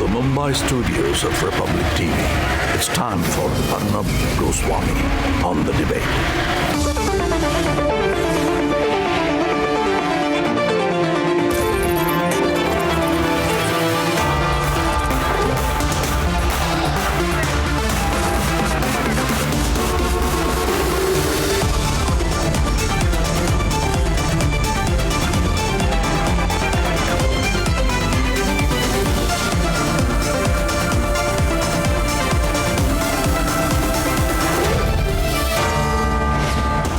the Mumbai studios of Republic TV, it's time for Arnab Goswami on the debate.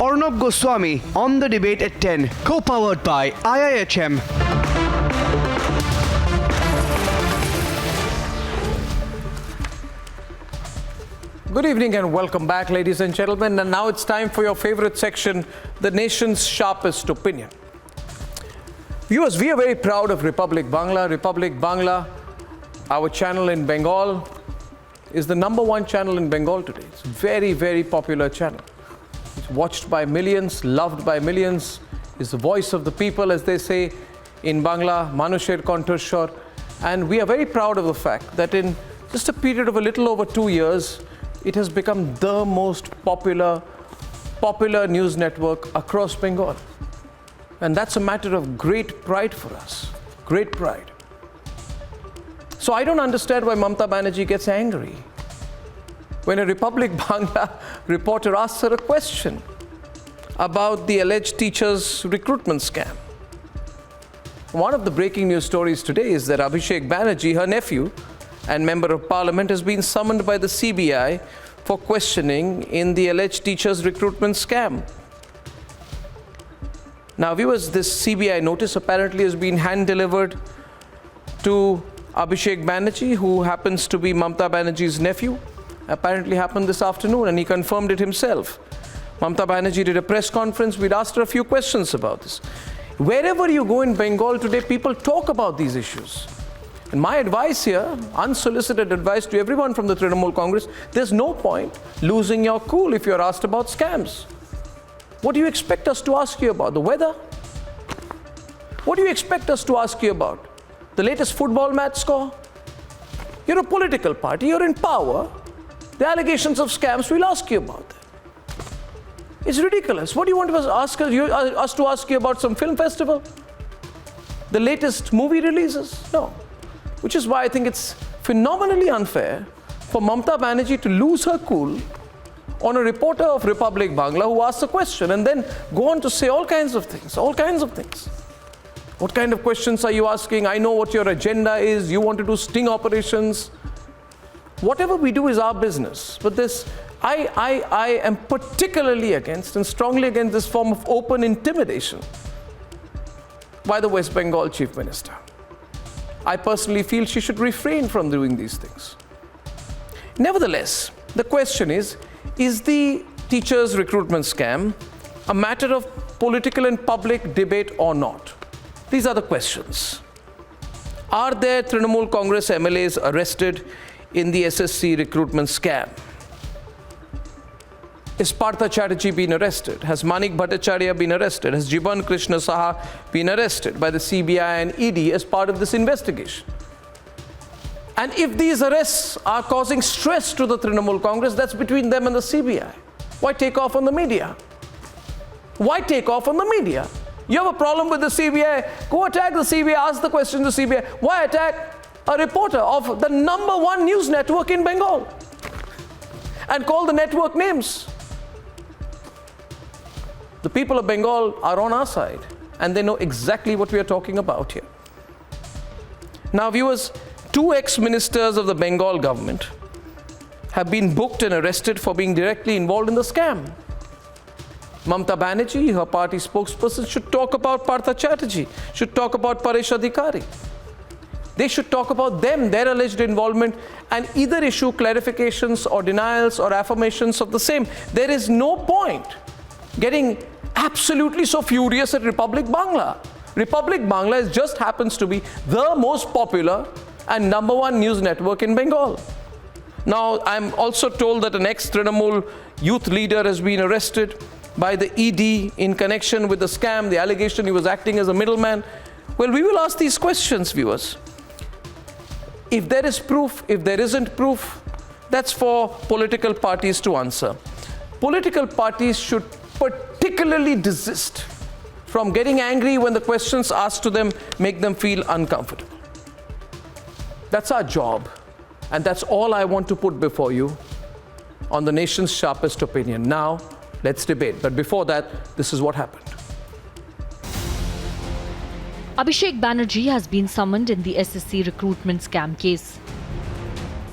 Arnab Goswami on the debate at 10, co-powered by IIHM. Good evening and welcome back, ladies and gentlemen. And now it's time for your favorite section, the nation's sharpest opinion. Viewers, we are very proud of Republic Bangla. Republic Bangla, our channel in Bengal, is the #1 channel in Bengal today. It's a very, very popular channel. It's watched by millions, loved by millions. It's the voice of the people, as they say in Bangla, Manusher Konthashwar. And we are very proud of the fact that in just a period of a little over 2 years, it has become the most popular news network across Bengal. And that's a matter of great pride for us, great pride. So I don't understand why Mamta Banerjee gets angry when a Republic Bangla reporter asks her a question about the alleged teachers' recruitment scam. One of the breaking news stories today is that Abhishek Banerjee, her nephew and member of parliament, has been summoned by the CBI for questioning in the alleged teachers' recruitment scam. Now, viewers, this CBI notice apparently has been hand-delivered to Abhishek Banerjee, who happens to be Mamta Banerjee's nephew. Apparently happened this afternoon, and he confirmed it himself. Mamta Banerjee did a press conference. We'd asked her a few questions about this. Wherever you go in Bengal today, people talk about these issues. And my advice here, unsolicited advice to everyone from the Trinamool Congress, there's no point losing your cool if you're asked about scams. What do you expect us to ask you about? The weather? What do you expect us to ask you about? The latest football match score? You're a political party, you're in power. The allegations of scams, we'll ask you about that. It's ridiculous. What do you want us to ask you about some film festival? The latest movie releases? No. Which is why I think it's phenomenally unfair for Mamta Banerjee to lose her cool on a reporter of Republic Bangla who asks a question and then go on to say all kinds of things. What kind of questions are you asking? I know what your agenda is. You want to do sting operations. Whatever we do is our business. But this, I am particularly against and strongly against this form of open intimidation by the West Bengal Chief Minister. I personally feel she should refrain from doing these things. Nevertheless, the question is the teachers' recruitment scam a matter of political and public debate or not? These are the questions. Are there Trinamool Congress MLAs arrested in the SSC recruitment scam? Is Partha Chatterjee been arrested? Has Manik Bhattacharya been arrested? Has Jiban Krishna Saha been arrested by the CBI and ED as part of this investigation? And if these arrests are causing stress to the Trinamool Congress, that's between them and the CBI. Why take off on the media? Why take off on the media? You have a problem with the CBI, go attack the CBI, ask the question to the CBI. Why attack a reporter of the #1 news network in Bengal and call the network names? The people of Bengal are on our side and they know exactly what we are talking about here. Now, viewers, 2 ex-ministers of the Bengal government have been booked and arrested for being directly involved in the scam. Mamta Banerjee, her party spokesperson, should talk about Partha Chatterjee, should talk about Paresh Adhikari. They should talk about them, their alleged involvement, and either issue clarifications or denials or affirmations of the same. There is no point getting absolutely so furious at Republic Bangla. Republic Bangla just happens to be the most popular and #1 news network in Bengal. Now, I'm also told that an ex-Trinamool youth leader has been arrested by the ED in connection with the scam, the allegation he was acting as a middleman. Well, we will ask these questions, viewers. If there is proof, if there isn't proof, that's for political parties to answer. Political parties should particularly desist from getting angry when the questions asked to them make them feel uncomfortable. That's our job, and that's all I want to put before you on the nation's sharpest opinion. Now, let's debate. But before that, this is what happened. Abhishek Banerjee has been summoned in the SSC recruitment scam case.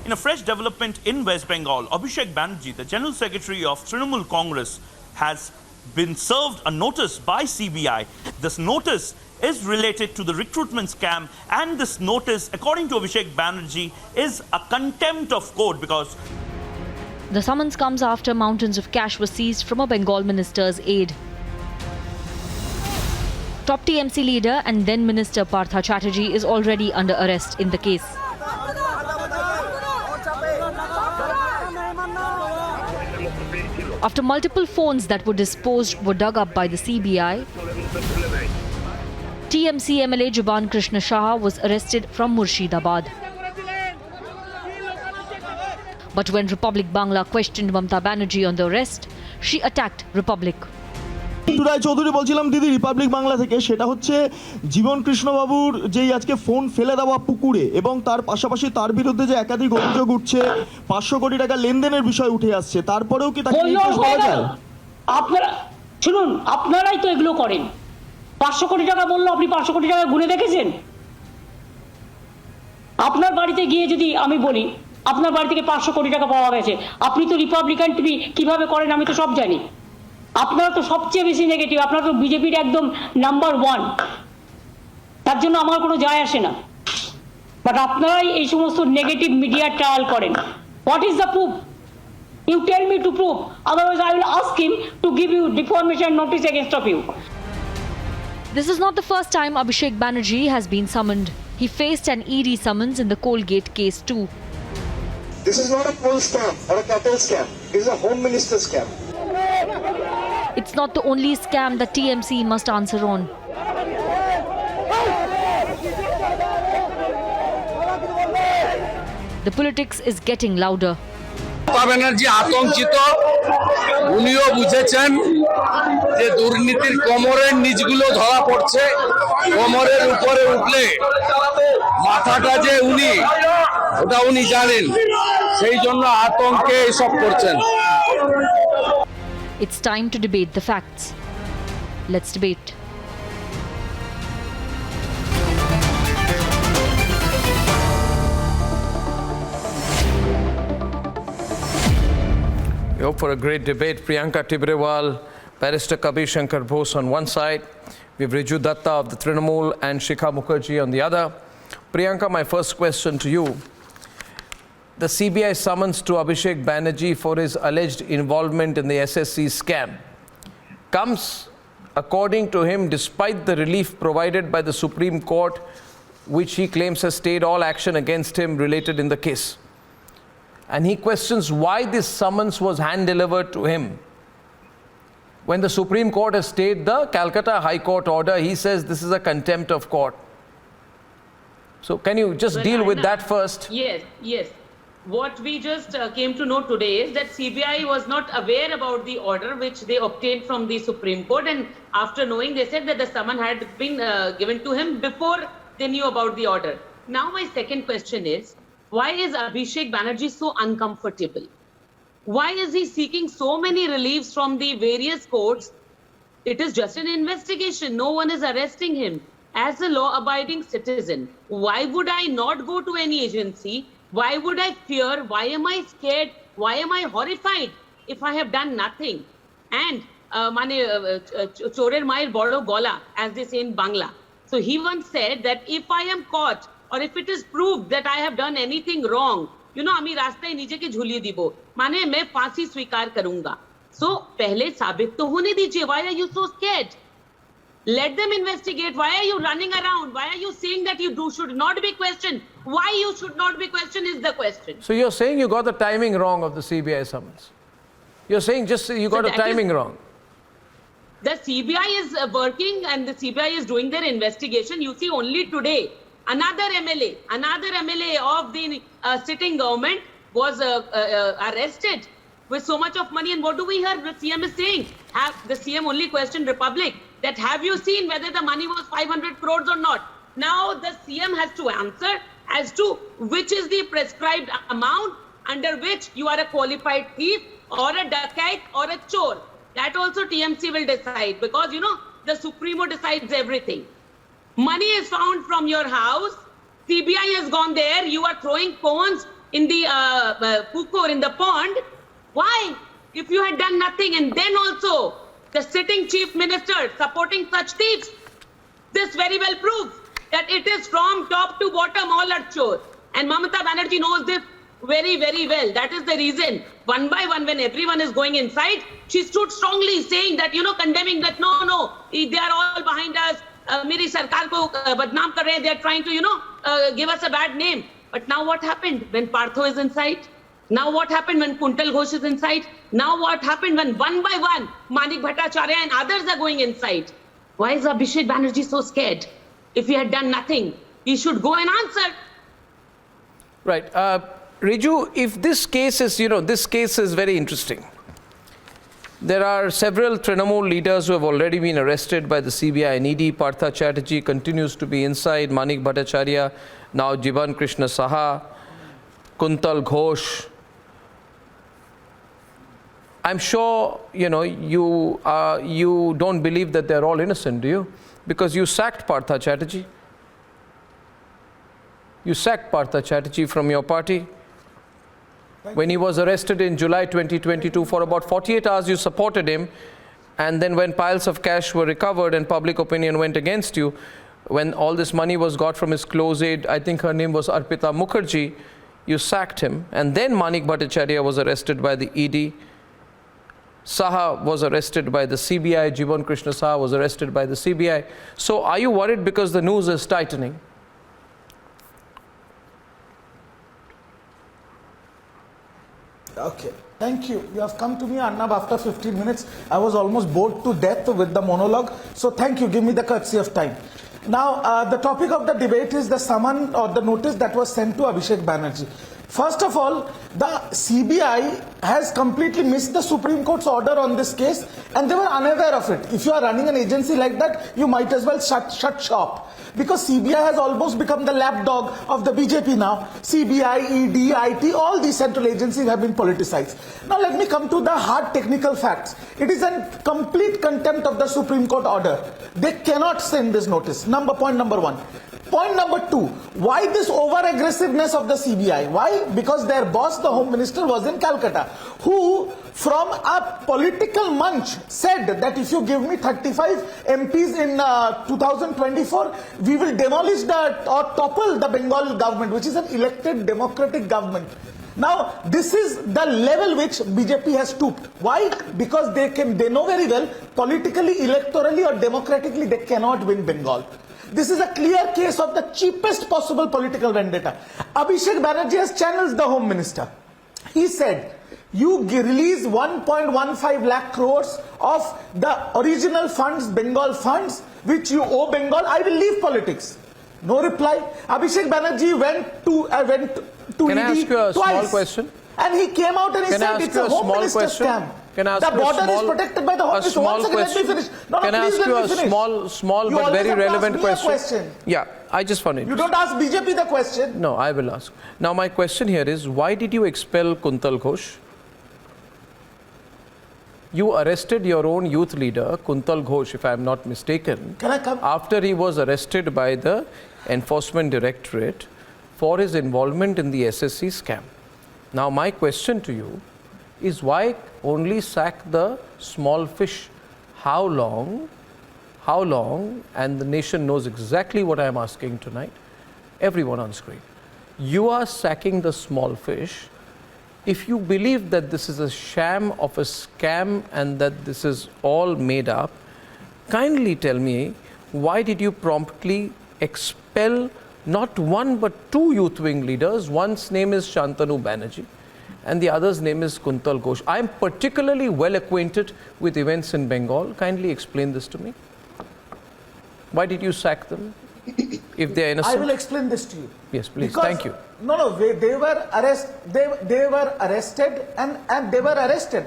In a fresh development in West Bengal, Abhishek Banerjee, the General Secretary of Trinamool Congress, has been served a notice by CBI. This notice is related to the recruitment scam, and this notice, according to Abhishek Banerjee, is a contempt of court because The summons comes after mountains of cash were seized from a Bengal minister's aide. Top TMC leader and then Minister Partha Chatterjee is already under arrest in the case. After multiple phones that were disposed were dug up by the CBI, TMC MLA Juban Krishna Shah was arrested from Murshidabad. But when Republic Bangla questioned Mamta Banerjee on the arrest, she attacked Republic. রায় চৌধুরী বলছিলাম দিদি Republic Bangla থেকে, সেটা হচ্ছে জীবন কৃষ্ণবাবুর যেই আজকে phone ফেলে দেওয়া পুকুরে এবং তার পাশাপাশি তার বিরুদ্ধে যে একাধিক অভিযোগ উঠছে, 500 কোটি টাকা লেনদেনের বিষয় উঠে আসছে, তারপরেও কি তাকে নির্দেশ করা যায়? আপনারা শুনুন, আপনারাই তো এগুলো করেন। 500 কোটি টাকা বললো, আপনি 500 কোটি টাকা গুনে দেখেছেন? আপনার বাড়িতে গিয়ে যদি আমি বলি আপনার বাড়ি থেকে 500 কোটি টাকা পাওয়া গেছে, আপনি তো রিপাবলিকান টিভি কিভাবে করেন আমি তো সব জানি। আপনারা তো সবচেয়ে বেশি নেগেটিভ, আপনারা তো বিজেপির একদম নাম্বার 1, তার জন্য আমার কোনো যায় আসে না। বাট আপনারাই এই সমস্ত নেগেটিভ মিডিয়া ট্রায়াল করেন। What is the proof? You tell me to prove, otherwise I will ask him to give you defamation notice against of you. This is not the first time Abhishek Banerjee has been summoned. He faced an ED summons in the Colgate case too. This is not a poll scam or a cattle scam. It is a home minister scam. It's not the only scam that TMC must answer on. The politics is getting louder. Banerjee আতঙ্কিত, উনিও বুঝেছেন যে দুর্নীতির কোমরের নিচগুলো ধরা পড়ছে, কোমরের উপরে উঠলে মাথাটা যে ওটা উনি জানেন, সেই জন্য আতঙ্কে এসব করছেন। It's time to debate the facts. Let's debate. We hope for a great debate. Priyanka Tibrewal, Barrister Kabir Shankar Bose on one side. We have Riju Datta of the Trinamool and Shikha Mukherjee on the other. Priyanka, my first question to you. The CBI summons to Abhishek Banerjee for his alleged involvement in the SSC scam comes, according to him, despite the relief provided by the Supreme Court, which he claims has stayed all action against him related in the case. And he questions why this summons was hand-delivered to him. When the Supreme Court has stayed the Calcutta High Court order, he says this is a contempt of court. So can you just deal with that first? Yes. What we just came to know today is that CBI was not aware about the order which they obtained from the Supreme Court, and after knowing, they said that the summon had been given to him before they knew about the order. Now my second question is, why is Abhishek Banerjee so uncomfortable? Why is he seeking so many reliefs from the various courts? It is just an investigation. No one is arresting him. As a law-abiding citizen, why would I not go to any agency? Why would I fear? Why am I scared? Why am I horrified if I have done nothing? And chorer mayer boro gola, as they say in Bangla. So he once said that if I am caught or if it is proved that I have done anything wrong, আমি রাস্তায় নিজেকে ঝুলিয়ে দিব, মানে मैं फांसी स्वीकार करूंगा. So पहले साबित तो होने दीजिए. Why are you so scared? Let them investigate. Why are you running around? Why are you saying that you should not be questioned? Why you should not be questioned is the question. So you're saying you got the timing wrong of the CBI summons? You're saying just you got the timing wrong? The CBI is working and the CBI is doing their investigation. You see, only today another MLA of the sitting government was arrested with so much of money. And what do we hear the CM is saying? The CM only questioned Republic that have you seen whether the money was 500 crores or not? Now the CM has to answer as to which is the prescribed amount under which you are a qualified thief or a dacoit or a chore. That also TMC will decide, because you know the Supremo decides everything. Money is found from your house. CBI has gone there. You are throwing cones in the pukur, in the pond. Why? If you had done nothing, and then also the sitting chief minister supporting such thieves, this very well proves that it is from top to bottom all are chores. And Mamata Banerjee knows this very, very well. That is the reason, one by one, when everyone is going inside, she stood strongly saying that, you know, condemning that, no, they are all behind us. Meri sarkar ko badnaam kar rahe hain. They are trying to, you know, give us a bad name. But now what happened when Partho is inside? Now what happened when Kuntal Ghosh is inside? Now what happened when one by one Manik Bhattacharya and others are going inside? Why is Abhishek Banerjee so scared? If he had done nothing, he should go and answer. Right. Riju, if this case is, you know, this case is very interesting. There are several Trinamool leaders who have already been arrested by the CBI and ED. Partha Chatterjee continues to be inside. Manik Bhattacharya, now Jivan Krishna Saha, Kuntal Ghosh. I'm sure, you know, you don't believe that they're all innocent, do you? Because you sacked Partha Chatterjee. You sacked Partha Chatterjee from your party. When he was arrested in July 2022, for about 48 hours you supported him, and then when piles of cash were recovered and public opinion went against you, when all this money was got from his close aide, I think her name was Arpita Mukherjee, you sacked him, and then Manik Bhattacharya was arrested by the ED. Saha was arrested by the CBI, Jivan Krishna Saha was arrested by the CBI. So are you worried because the news is tightening? Okay, thank you. You have come to me, Arnab, after 15 minutes. I was almost bored to death with the monologue. So thank you. Give me the courtesy of time. Now, the topic of the debate is the summon or the notice that was sent to Abhishek Banerjee. First of all, the CBI has completely missed the Supreme Court's order on this case, and they were unaware of it. If you are running an agency like that, you might as well shut shop. Because CBI has almost become the lapdog of the BJP now. CBI, ED, IT, all these central agencies have been politicized. Now let me come to the hard technical facts. It is a complete contempt of the Supreme Court order. They cannot send this notice. Point number one. Point number two, why this over-aggressiveness of the CBI? Why? Because their boss, the Home Minister, was in Calcutta, who from a political munch said that if you give me 35 MPs in 2024, we will demolish or topple the Bengal government, which is an elected democratic government. Now, this is the level which BJP has stooped. Why? Because they know very well, politically, electorally or democratically, they cannot win Bengal. This is a clear case of the cheapest possible political vendetta. Abhishek Banerjee has channeled the Home Minister. He said, you release 1.15 lakh crores of the original funds, Bengal funds, which you owe Bengal. I will leave politics. No reply. Abhishek Banerjee went to Can ED I ask you a twice. small question? And he came out and he said it's a Home Minister scam. The border is protected by the Home Minister. Once again, let me finish. Can I ask you a small but very relevant question? Yeah, I just found it. You don't ask BJP the question. No, I will ask. Now my question here is, why did you expel Kuntal Ghosh? You arrested your own youth leader, Kuntal Ghosh, if I am not mistaken, Can I come? after he was arrested by the Enforcement Directorate for his involvement in the SSC scam. Now my question to you is, why only sack the small fish? How long, and the nation knows exactly what I am asking tonight, everyone on screen. You are sacking the small fish. If you believe that this is a sham of a scam and that this is all made up, kindly tell me, why did you promptly expel not one but two youth wing leaders? One's name is Shantanu Banerjee and the other's name is Kuntal Ghosh. I am particularly well acquainted with events in Bengal. Kindly explain this to me. Why did you sack them? if they are innocent? I will explain this to you. Yes, please. Because, Thank you. No, they were arrested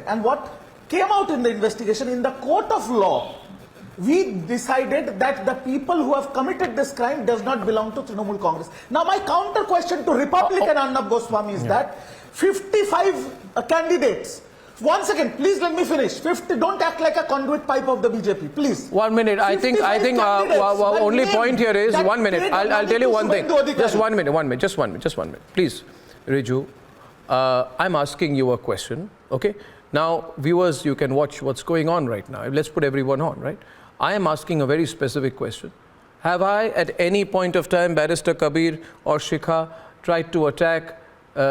and what came out in the investigation in the court of law, we decided that the people who have committed this crime does not belong to Trinamool Congress. Now my counter question to Republican Arnab Goswami is that 55 candidates. One second, please let me finish. 50, don't act like a conduit pipe of the BJP, please. 1 minute. I think only point here is 1 minute. I'll tell you one thing. Just 1 minute. Just one minute. Please, Riju, I'm asking you a question. Okay. Now, viewers, you can watch what's going on right now. Let's put everyone on, right? I am asking a very specific question. Have I, at any point of time, Barrister Kabir or Shikha, tried to attack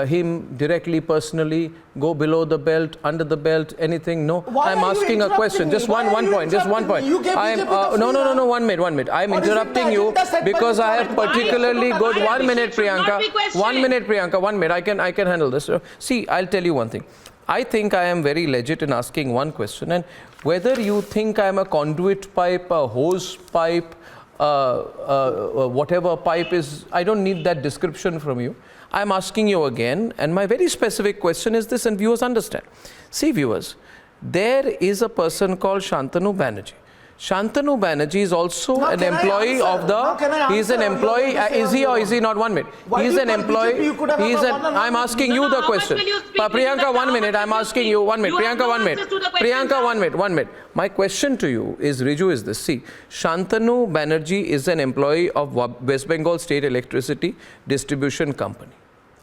him directly, personally, go below the belt, under the belt, anything? No. I'm asking a question. Just one point. I am no. 1 minute. I am interrupting you because I have particularly good 1 minute, Priyanka. 1 minute, Priyanka. 1 minute. I can handle this. See, I'll tell you one thing. I think I am very legit in asking one question, and whether you think I am a conduit pipe, a hose pipe, whatever pipe is, I don't need that description from you. I'm asking you again, and my very specific question is this, and viewers understand. See, viewers, there is a person called Shantanu Banerjee. Shantanu Banerjee is also an employee of the. He is an employee. Is he or is he not? 1 minute. He is an employee. I'm asking you the question. Priyanka, 1 minute. I'm asking you 1 minute. Priyanka, 1 minute. Priyanka, 1 minute. 1 minute. My question to you is, Riju, is this. See, Shantanu Banerjee is an employee of West Bengal State Electricity Distribution Company.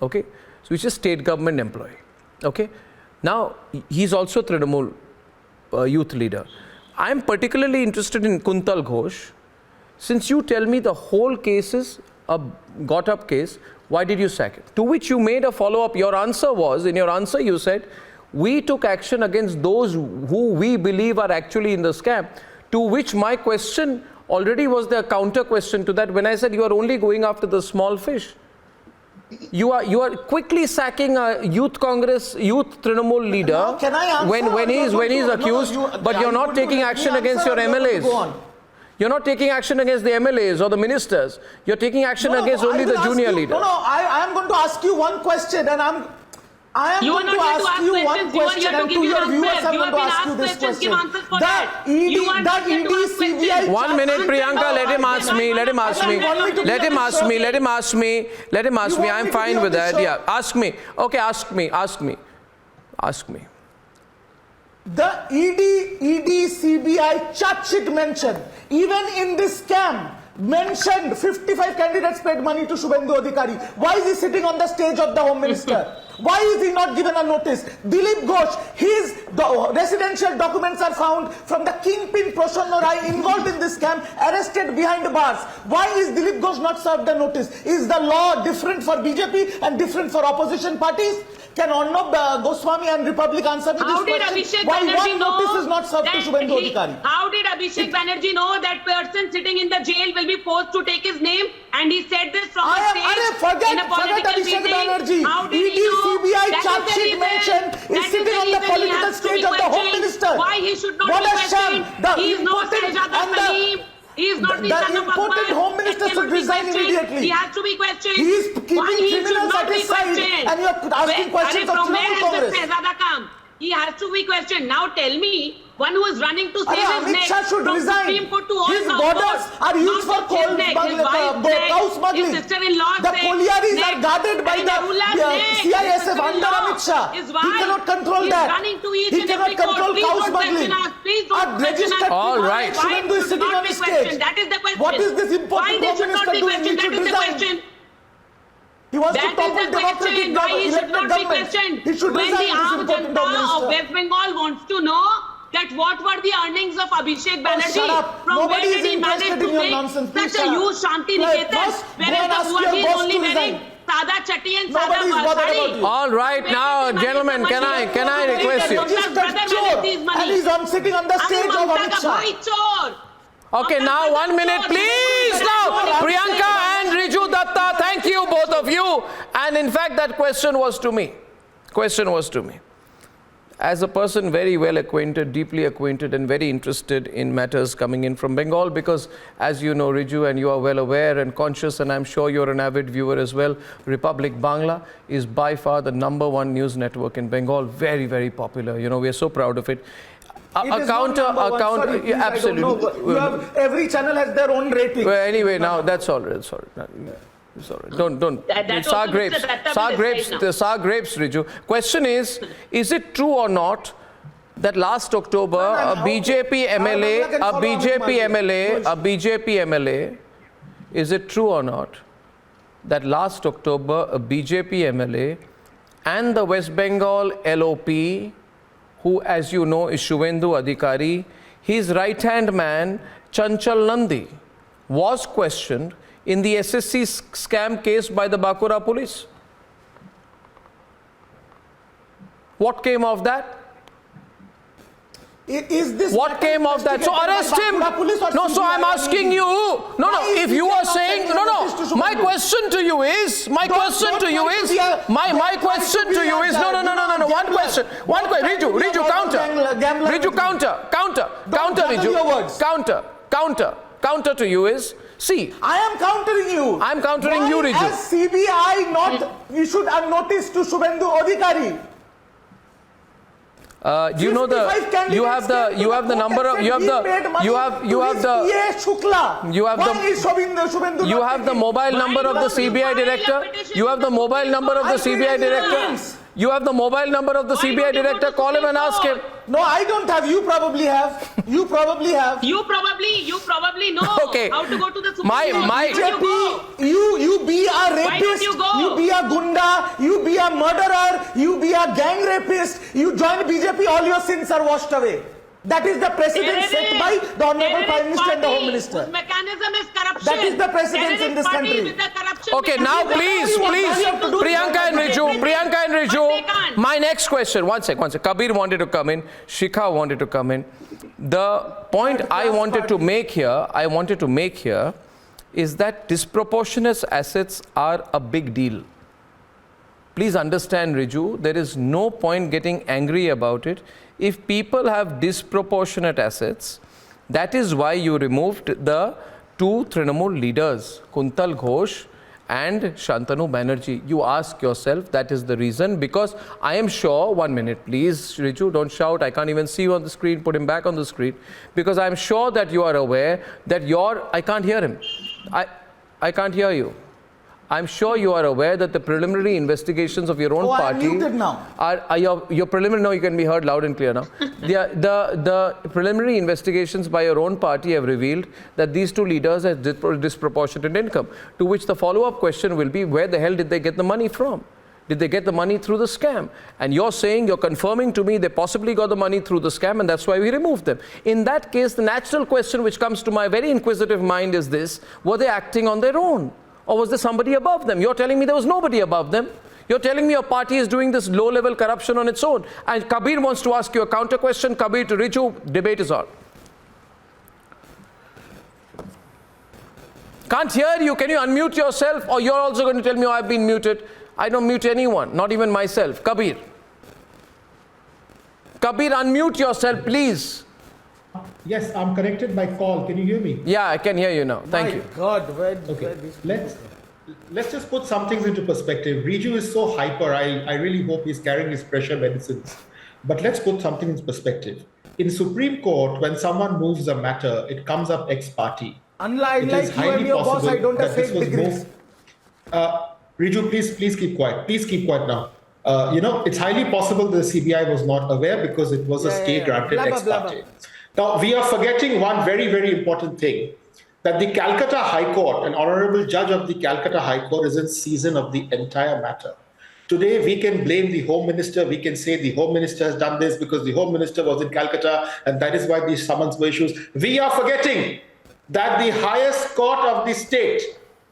Okay, so which is state government employee. Okay, now he's also Trinamool youth leader. I'm particularly interested in Kuntal Ghosh. Since you tell me the whole case is a got up case, why did you sack him? To which you made a follow up. Your answer was, in your answer you said, we took action against those who we believe are actually in the scam. To which my question already was the counter question to that when I said you are only going after the small fish. You are quickly sacking a youth Congress, youth Trinamool leader when he's accused, but you're not taking action against your MLAs. You're not taking action against the MLAs or the ministers. You're taking action against only the junior leaders. I am going to ask you one question, and I am going to ask you one question, and to your viewers I'm going to ask you this question. The ED, CBI... 1 minute, Priyanka, let him ask me. I'm fine with that. Yeah, ask me. Okay, ask me. The ED, CBI charge sheet mentioned, even in this scam, mentioned 55 candidates paid money to Shubhendu Adhikari. Why is he sitting on the stage of the Home Minister? Why is he not given a notice? Dilip Ghosh, his residential documents are found from the kingpin Prasanna Rai involved in this scam, arrested behind bars. Why is Dilip Ghosh not served a notice? Is the law different for BJP and different for opposition parties? Can Arnab Goswami and Republic answer me this question? Why one notice is not served to Shubhendu Adhikari? How did Abhishek Banerjee know that person sitting in the jail will be forced to take his name? And he said this from a stage in a political meeting. How did he know? CBI charge sheet mentioned is sitting on the political stage of the Home Minister. Why he should not be questioned? He is not Shahzada Salim. He is not the son of important Home Minister should resign immediately. He has to be questioned. He is keeping criminals at his side, and you are asking questions of Trinamool Congress. He has to be questioned. Now tell me, one who is running to save his neck from Supreme Court to all his borders are used for cow smuggling. His sister-in-law the collieries are guarded by the CISF under Amit Shah. He cannot control that. He cannot control cow smuggling. All right. Shubhendu is sitting on the stage. That is the question. What is this important Home Minister doing? He should resign. He wants to topple democratic elected government. He should when resign. the Aam Janata of West Bengal wants to know that what were the earnings of Abhishek Banerjee? From where did he manage to make such a huge Shanti Niketan, whereas the Buaji is only wearing Sada Chatti and Sada Sari? All right, now, gentlemen, can I request you? And he's sitting on the stage of Amit Shah. Okay, now 1 minute, please. Now, Priyanka and Riju Datta, thank you, both of you. And in fact, that question was to me. as a person very well acquainted, deeply acquainted and very interested in matters coming in from Bengal, because as you know, Riju, and you are well aware and conscious, and I'm sure you're an avid viewer as well, Republic Bangla is by far the #1 news network in Bengal. Very, very popular. You know, we are so proud of it. Absolutely. Every channel has their own rating. Well, anyway, now that's all right. Sorry. Sorry, don't. Sour grapes, Riju. Question is it true or not that last October a BJP MLA, is it true or not that last October a BJP MLA and the West Bengal LOP, who as you know is Shuvendu Adhikari, his right-hand man Chanchal Nandi, was questioned in the SSC scam case by the Bakura police? What came of that? Is this what came of that? So arrest him. No, so I'm asking you. No, if you are saying my question to you is my question to you is no. One question. Riju, counter to you is, see, I am countering you. I'm countering you, Riju. Has CBI not issued a notice to Shuvendu Adhikari? Do you know you have the number of the mobile number of the CBI director. You have the mobile number of the CBI director. You have the mobile number of the CBI director. Call him and ask him. No, I don't have. You probably have. You probably know okay. how to go to the Supreme Court. You be a rapist. You be a gunda. You be a murderer. You be a gang rapist. You join BJP. All your sins are washed away. That is the precedent set by the Honorable Prime Minister and the Home Minister. Mechanism is corruption. That is the precedent in this country. Okay, now please, Priyanka and Riju, my next question, one sec. Kabir wanted to come in, Shikha wanted to come in. The point I wanted to make here is that disproportionate assets are a big deal. Please understand, Riju, there is no point getting angry about it. If people have disproportionate assets, that is why you removed the two Trinamool leaders, Kuntal Ghosh and Shantanu Banerjee. You ask yourself, that is the reason, because I am sure, 1 minute please, Riju, don't shout, I can't even see you on the screen, put him back on the screen, because I am sure that you are aware that I can't hear him. I can't hear you. I'm sure you are aware that the preliminary investigations of your own party I'm muted now. Are your preliminary, now you can be heard loud and clear now. The preliminary investigations by your own party have revealed that these two leaders have disproportionate income, to which the follow-up question will be, where the hell did they get the money from? Did they get the money through the scam? And you're confirming to me they possibly got the money through the scam, and that's why we removed them. In that case, the natural question which comes to my very inquisitive mind is this: were they acting on their own? Or was there somebody above them? You're telling me there was nobody above them. You're telling me your party is doing this low-level corruption on its own. And Kabir wants to ask you a counter question. Kabir to Riju, debate is on. Can't hear you. Can you unmute yourself? Or you're also going to tell me, oh, I've been muted. I don't mute anyone, not even myself. Kabir, unmute yourself, please. Yes, I'm connected by call. Can you hear me? Yeah, I can hear you now. Thank you. God, okay. Let's just put some things into perspective. Riju is so hyper. I really hope he's carrying his pressure medicines. But let's put something in perspective. In Supreme Court, when someone moves a matter, it comes up ex parte. Unlike you and your boss, I don't have fake degrees. Riju, please keep quiet. Please keep quiet now. It's highly possible the CBI was not aware because it was a stay-granted ex parte. Now, we are forgetting one very, very important thing, that the Calcutta High Court, an honorable judge of the Calcutta High Court, is in season of the entire matter. Today, we can blame the Home Minister. We can say the Home Minister has done this because the Home Minister was in Calcutta, and that is why these summons were issued. We are forgetting that the highest court of the state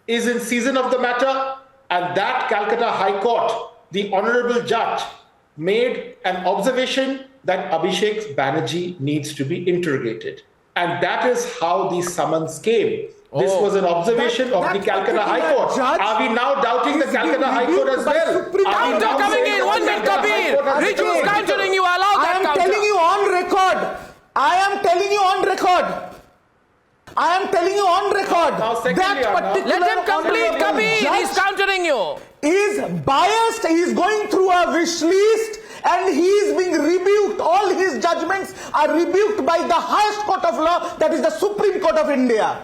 is in season of the matter, and that Calcutta High Court, the honorable judge, made an observation that Abhishek Banerjee needs to be interrogated. And that is how these summons came. This was an observation of the Calcutta High Court. Are we now doubting the Calcutta High Court as well? Counter coming in, 1 minute, Kabir. Riju is countering you. Allow I am telling you on record. I am telling you on record. Now, secondly, that particular Let him complete, honorable Kabir. He's judge countering you. is biased. He is going through a wish list and he is being rebuked. All his judgments are rebuked by the highest court of law, that is the Supreme Court of India.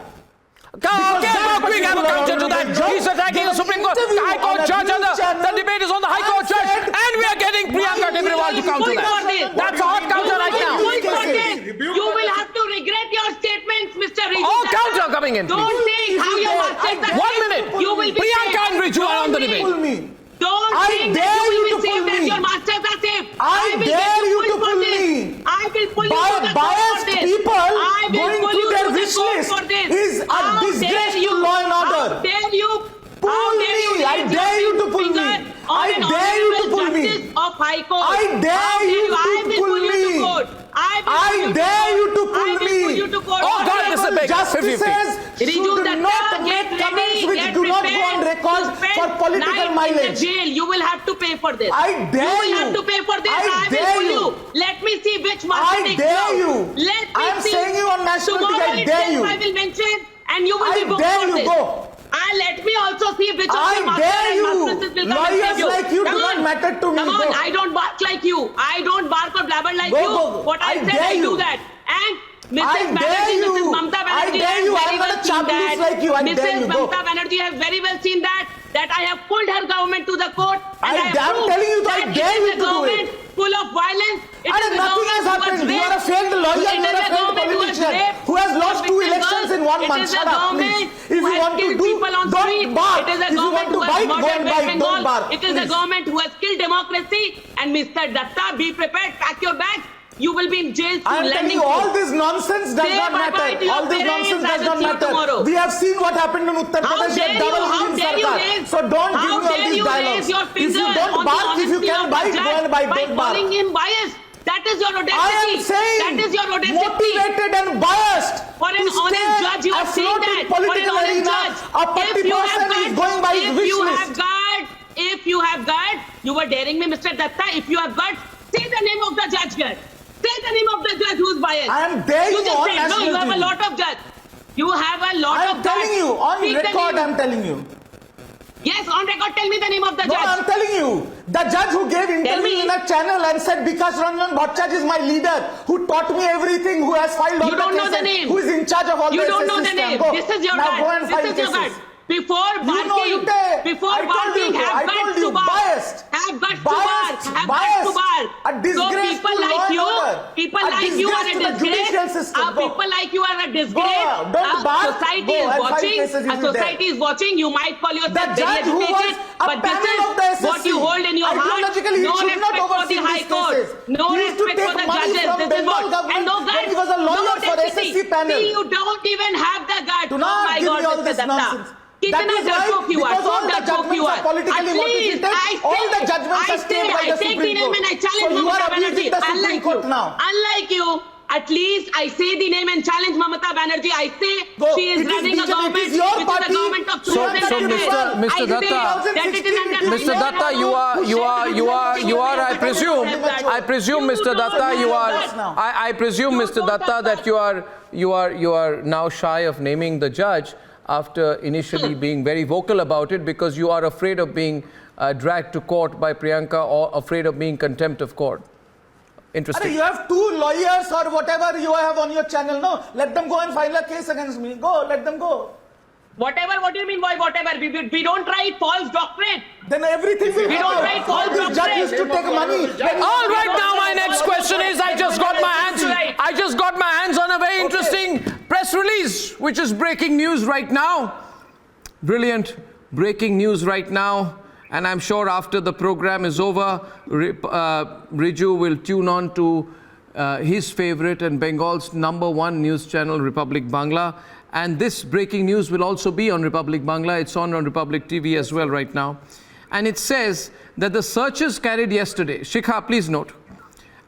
Okay, quick, have a counter to that. He's attacking the Supreme Court, High Court judge, and the debate is on the High Court judge, and we are getting Priyanka Tibrewal to counter that. That's a hot counter right now. You will have to regret your statements, Mr. Riju. Oh, counter coming in, Don't please. say how your masters are 1 minute. You will be Priyanka safe. and Riju are on the debate. Pull me. Don't I think dare that you you will to be safe, pull that me. your masters are safe. I will dare get you to pulled for pull this. me. I will pull you to the court Biased for this. people I will going pull through you their to the wish court list for this. is a How disgrace dare to you? law and order. How dare you? Pull How dare me. you I raise dare your you to pull finger me. on I an dare you to honorable pull me. justice of High Court? I dare How you I to will pull pull you to me. court. I dare you to pull I will pull me. you to court. Oh, God, this is a big 50-50. Justices Riju should Datta, not get make comments ready, which get do not go prepared on record to spend for political night in mileage. the jail. You will have to pay for this. I dare you. will you. have to pay for this. I will dare pull you. Let me see which master I takes dare out. you. Let me I am see. saying you on national Tomorrow TV, I dare itself you. I will mention and you will I be booked dare for you, this. go. And let me also see which of I the master dare and you. mastresses will come and Lawyers save you. like you do Come not on. matter to me. Come on, Go. I don't bark like you. I don't bark or blabber like Go, you. go. What I said, dare I do you. that. And I Mrs. dare Banerjee, you. Mrs. Mamta I Banerjee dare has you. very I'm well not a seen chaplain that. like you. I dare Mrs. you. Go. Mamta Banerjee has very well seen that I have pulled her government to the court. And I'm have proved telling you, I that dare it you is a to do government it. full of violence. It And is a nothing has government happened. who You was are a failed lawyer. raped. You It are is a failed government who was politician raped who has lost 2 convicted elections girls. in 1 It month. is a Shut up, government please. If who you has want to killed do, people on street. don't bark. It is a If you want government to who has bite, go murdered and West bite. Bengal. Don't bark. It is a please. government who has killed democracy. And Mr. Datta, be prepared. Pack your bags. You will be in jail soon. I am telling you, all this nonsense does Say not bye-bye matter. to your All this parents. nonsense I does will not see you matter. tomorrow. We have seen what happened in Uttar How Pradesh dare with you? double How engine dare you sarkar. raise? So don't give How me all dare these you dialogues. raise your If finger you don't on the bark, if you honesty can of the bite, go judge and bite. by Don't bark. calling him biased? That is your audacity. I am saying that is your audacity. motivated and biased. For an to honest stay judge, you are saying afloat that. in For an political honest arena, judge, a party person is going by his wish list. You were daring me, Mr. Datta. If you have got, say the name of the judge here. Say the name of the judge who's biased. I am daring you. Just on say, no, national you have a TV. lot of judge. You have a lot I of am telling you, on Speak the record, name. I am telling you. Yes, on record, tell me the name of the No, judge. I'm telling you, the judge who gave interview me. in a channel and said Bikash Ranjan Bhattacharya is my leader, who taught me everything, who has filed all You the don't know cases, the name. who is in charge of all You the don't know SSC the name. scam. Go. This is your now guard. go and file This is your cases. guard. Before You know, barking, you take. before I told barking, you, I have told guts you, to bark. biased. Have guts to Biased, bark. Have biased. guts to bark. A disgrace So people to law like and you, order. people A like you are disgrace a to the judicial disgrace. system. Go. People like you are a disgrace. Don't bark. Society Go is and file watching. cases if A you dare. society is watching. You might call yourself The very judge who was educated, a but this panel of the is what SSC. you hold in your heart. Ideologically, he No should not respect for the oversee High these Court. cases. No He used to respect for take the money judges. from This is Bengal what. government And no when guts. he was a lawyer No for audacity. SSC panel. See, you don't even have the guts. Do Oh not my give God, me all Mr. this Datta. nonsense. Kitna That is why, dark you are, because so all the dark judgments you are are. politically motivated, all the judgments are stayed by the I take the Supreme name Court. and I challenge So you are Mamata abusing Banerjee. the Supreme Unlike Court you. now. Unlike you. At least I say the name and challenge Mamata Banerjee. I say Go. she is It is running a BJP. government It is your which is party. a government of So, truth and so justice. Mr. I say Datta, that it is under Mr. Datta, I presume, Mr. Datta, I presume, Mr. Datta, that you are now shy of naming the judge after initially being very vocal about it because you are afraid of being dragged to court by Priyanka or afraid of being contempt of court. Interesting. You have 2 lawyers or whatever you have on your channel. No, let them go and file a case against me. Go, let them go. Whatever, what do you mean by whatever? We don't write false doctrine. Then everything will We come don't out. write All false these judges used to take money. All right, now my next question is, I just got my hands on a very interesting press release, which is breaking news right now. Brilliant breaking news right now. And I'm sure after the program is over, Riju will tune on to his favorite and Bengal's #1 news channel, Republic Bangla. And this breaking news will also be on Republic Bangla. It's on Republic TV as well right now. And it says that the searches carried yesterday, Shikha, please note,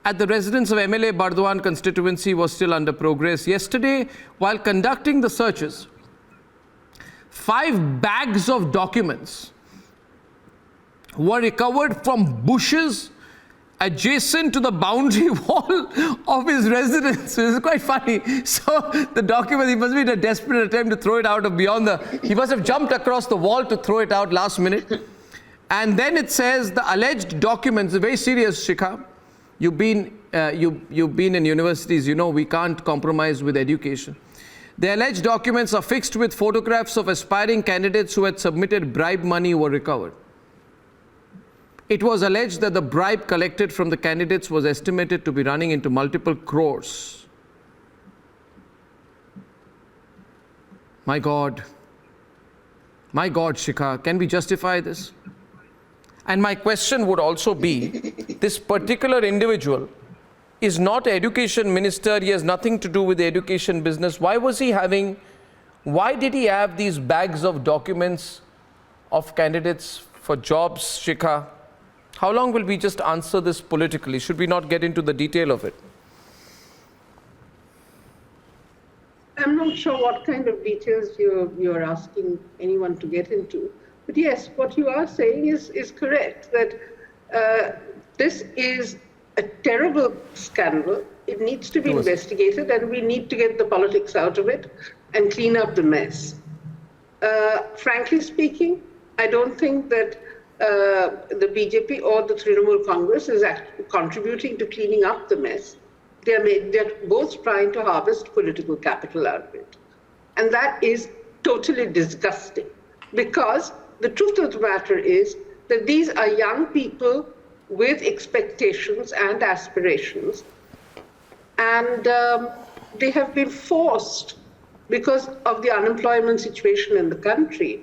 at the residence of MLA Bardwan constituency was still under progress. Yesterday, while conducting the searches, 5 bags of documents were recovered from bushes adjacent to the boundary wall of his residence. It's quite funny. So the document, he must be in a desperate attempt to throw it out of beyond he must have jumped across the wall to throw it out last minute. And then it says the alleged documents, very serious, Shikha. You've been in universities, you know we can't compromise with education. The alleged documents are fixed with photographs of aspiring candidates who had submitted bribe money were recovered. It was alleged that the bribe collected from the candidates was estimated to be running into multiple crores. My God, Shikha, can we justify this? And my question would also be, this particular individual is not an education minister, he has nothing to do with the education business. Why did he have these bags of documents of candidates for jobs, Shikha? How long will we just answer this politically? Should we not get into the detail of it? I'm not sure what kind of details you're asking anyone to get into. But yes, what you are saying is correct, that this is a terrible scandal. It needs to be investigated, and we need to get the politics out of it and clean up the mess. Frankly speaking, I don't think that the BJP or the Trinamool Congress is actually contributing to cleaning up the mess. They're both trying to harvest political capital out of it. And that is totally disgusting, because the truth of the matter is that these are young people with expectations and aspirations, and they have been forced, because of the unemployment situation in the country,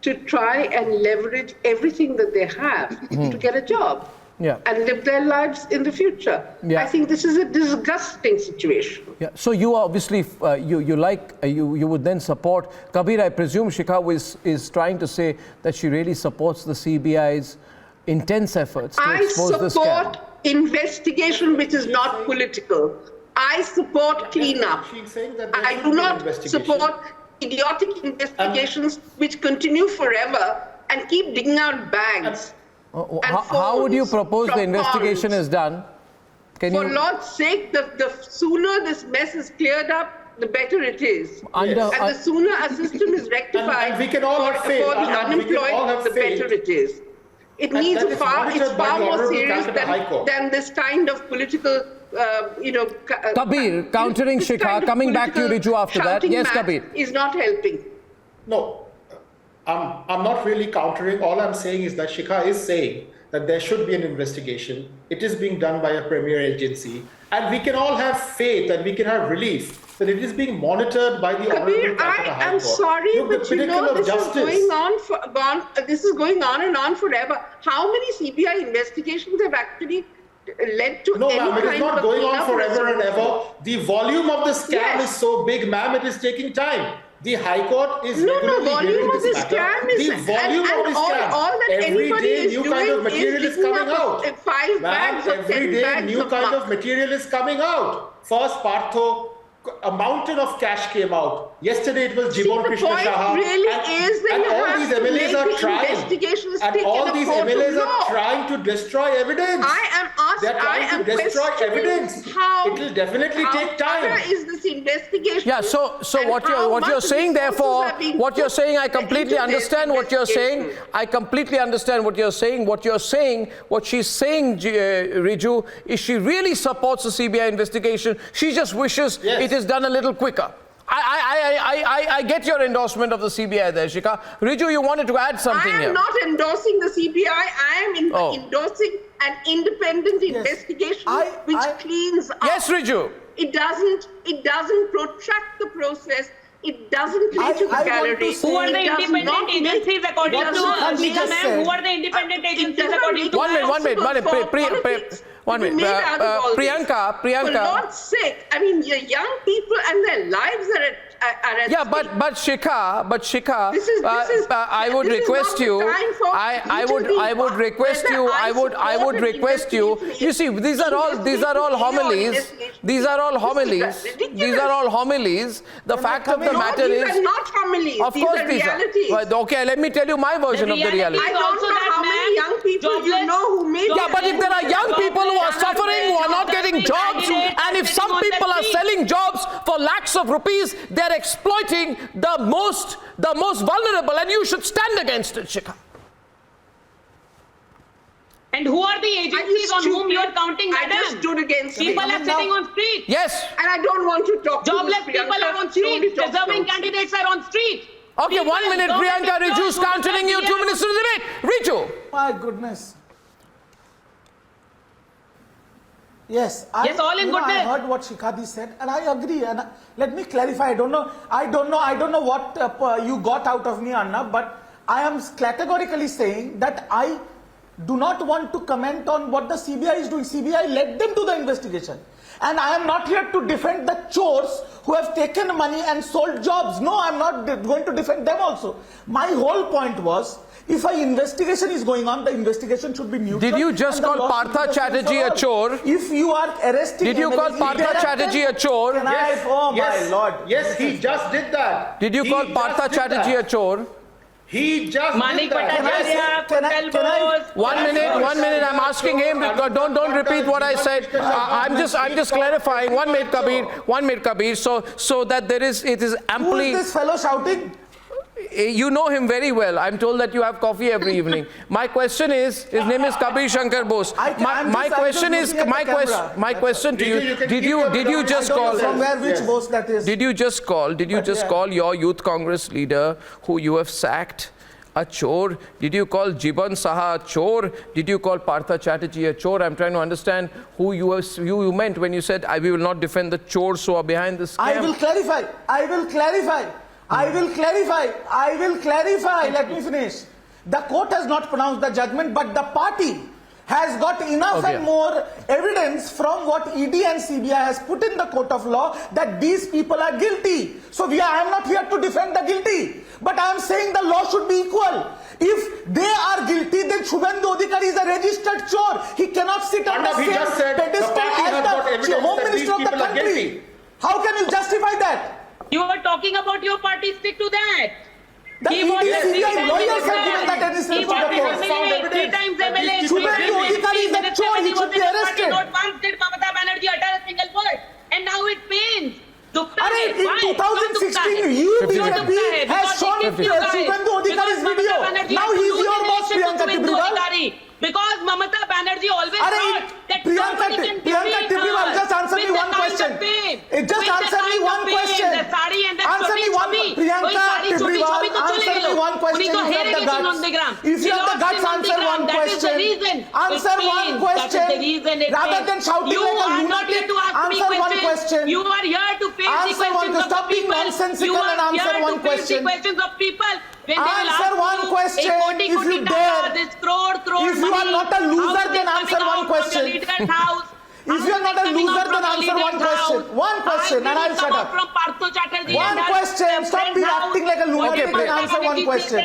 to try and leverage everything that they have to get a job and live their lives in the future. I think this is a disgusting situation. So you obviously, you would then support, Kabir, I presume Shikha is trying to say that she really supports the CBI's intense efforts to expose the scam. I support investigation which is not political. I support cleanup. I do not support idiotic investigations which continue forever and keep digging out bags. How would you propose the investigation is done? For Lord's sake, the sooner this mess is cleared up, the better it is. And the sooner a system is rectified for the unemployed, the better it is. It's far more serious than this kind of political, Kabir, countering Shikha, coming back to you, Riju, after that. Yes, Kabir. Is not helping. No, I'm not really countering. All I'm saying is that Shikha is saying that there should be an investigation. It is being done by a premier agency. And we can all have faith and we can have relief that it is being monitored by the Kabir, I am sorry, but you know this is going on and on forever. How many CBI investigations have actually led to any kind of... No, ma'am, it is not going on forever and ever. The volume of the scam is so big, ma'am, it is taking time. The High Court is regularly hearing this matter. The volume of the scam, every day new kind of material is coming out. Every day new kind of material is coming out. First, Partho, a mountain of cash came out. Yesterday it was Jibon Krishna Shah. And all these MLAs are trying. And all these MLAs are trying to destroy evidence. They're trying to destroy evidence. It will definitely take time. Is this investigation? Yeah, so what you're saying, therefore, what you're saying, I completely understand what you're saying. I completely understand what you're saying. What she's saying, Riju, is she really supports the CBI investigation. She just wishes it is done a little quicker. I get your endorsement of the CBI there, Shikha. Riju, you wanted to add something here. I am not endorsing the CBI. I am endorsing an independent investigation which cleans up. Yes, Riju. It doesn't protract the process. It doesn't lead to the gallery. Who are the independent agencies according to Who are the independent agencies according to One minute. Priyanka. For Lord's sake, I mean, young people and their lives are at yeah, but Shikha, I would request you. I would request you. You see, these are all homilies. These are all homilies. The fact of the matter is, these are not homilies. Of course, these are realities. Okay, let me tell you my version of the reality. I don't know how many young people you know who Yeah, but if there are young people who are suffering, who are not getting jobs, and if some people are selling jobs for lakhs of rupees, they're exploiting the most vulnerable, and you should stand against it, Shikha. And who are the agencies on whom you are counting, madam? I just stood against people it. are sitting on street. Yes. And I don't want to talk Jobless to people are on street. Deserving candidates are on street. Okay, 1 minute, Priyanka. Riju's countering you. 2 minutes to the debate. Riju. My goodness. Yes, Yes, all in goodness. I heard what Shikhadi said, and I agree. And let me clarify. I don't know what you got out of me, Arnab, but I am categorically saying that I do not want to comment on what the CBI is doing. CBI led them to the investigation. And I am not here to defend the chores who have taken money and sold jobs. No, I am not going to defend them also. My whole point was, if an investigation is going on, the investigation should be neutral. Did you just call Partha Chatterjee a chore? If you are arresting... Did you call Partha Chatterjee a chore? Yes, oh my lord. Yes, he just did that. Did you call Partha Chatterjee a chore? He just did that. One minute, I'm asking him, don't repeat what I said. I'm just clarifying. 1 minute, Kabir, so that it is amply... Who is this fellow shouting? You know him very well. I'm told that you have coffee every evening. My question is, his name is Kabir Shankar Bose. My question to you, did you just call... Did you just call your youth Congress leader, who you have sacked, a chore? Did you call Jiban Saha a chore? Did you call Partha Chatterjee a chore? I'm trying to understand who you meant when you said, we will not defend the chores who are behind this scam. I will clarify. Let me finish. The court has not pronounced the judgment, but the party has got enough and more evidence from what ED and CBI has put in the court of law that these people are guilty. So I am not here to defend the guilty, but I am saying the law should be equal. If they are guilty, then Shubhendu Adhikari is a registered chore. He cannot sit on the same pedestal as the Home Minister of the country. How can you justify that? You are talking about your party, stick to that. The CBI lawyers have given that evidence to the court. 3 times MLA. Shubhendu Adhikari is a chore. He should be arrested. Not once did Mamata Banerjee utter a single word. And now it pains. In 2016, you BJP has shown Shubhendu Adhikari's video. Now he is your boss, Priyanka Tibrewal. Because Mamata Banerjee always thought that Priyanka Tibrewal, just answer me one question. Just answer me one question. Answer me one question. Priyanka Tibrewal, answer me one question if you have the guts. Answer one question. Answer one question. Rather than shouting like a lunatic, answer one question. You are here to face the questions of Stop being nonsensical and answer one question. Answer one question if you dare. If you are not a loser, then answer one question. If you are not a loser, then answer one question. One question, and I'll shut up. One question. Stop being acting like a lunatic and answer one question.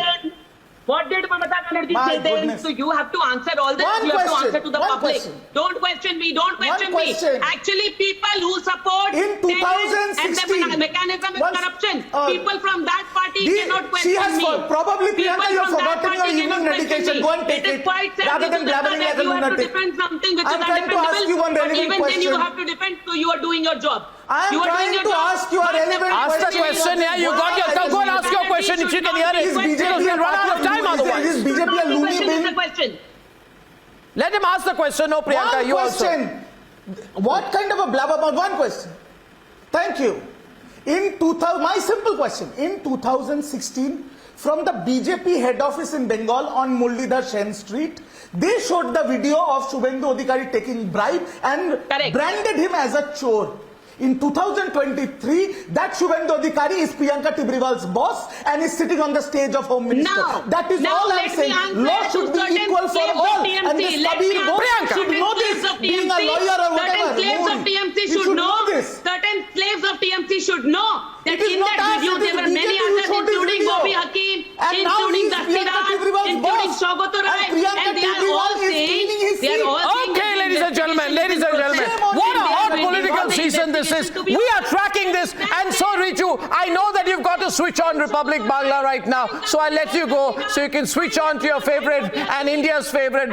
What did Mamata Banerjee say then? So you have to answer all this. You have to answer to the public. Don't question me. Don't question me. Actually, people who support in 2016 and the mechanism is corruption. People from that party cannot she question has me. Probably Priyanka, you have forgotten your evening medication. Go and take it. Rather than blabbering like a You have to lunatic. defend something which is I'm trying to ask you one undefendable. But relevant even then question. you have to defend. So you are doing your job. I am trying to ask you a relevant question. Ask the question, yeah, you got your... Go and ask your question if you can hear it. We'll run out of time otherwise. Is BJP a loony bin? Let him ask the question. No, Priyanka, you also. One question. What kind of a blabber about one question? Thank you. My simple question. In 2016, from the BJP head office in Bengal on Mullidhar Shen Street, they showed the video of Shubhendu Adhikari taking bribe and branded him as a chore. In 2023, that Shubhendu Adhikari is Priyanka Tibrewal's boss and is sitting on the stage of Home Minister. That is all I'm saying. Law should be equal for all. And this Kabir Bose should know this, being a lawyer or whatever. Certain slaves of TMC should know. Certain slaves of TMC should know that in that video there were many others, including Gopi Hakim, including Dastidar, including Shaugato Rai, and they are all saying, okay, ladies and gentlemen, what a hot political season this is. We are tracking this, and so Riju, I know that you've got to switch on Republic Bangla right now, so I'll let you go so you can switch on to your favorite and India's favorite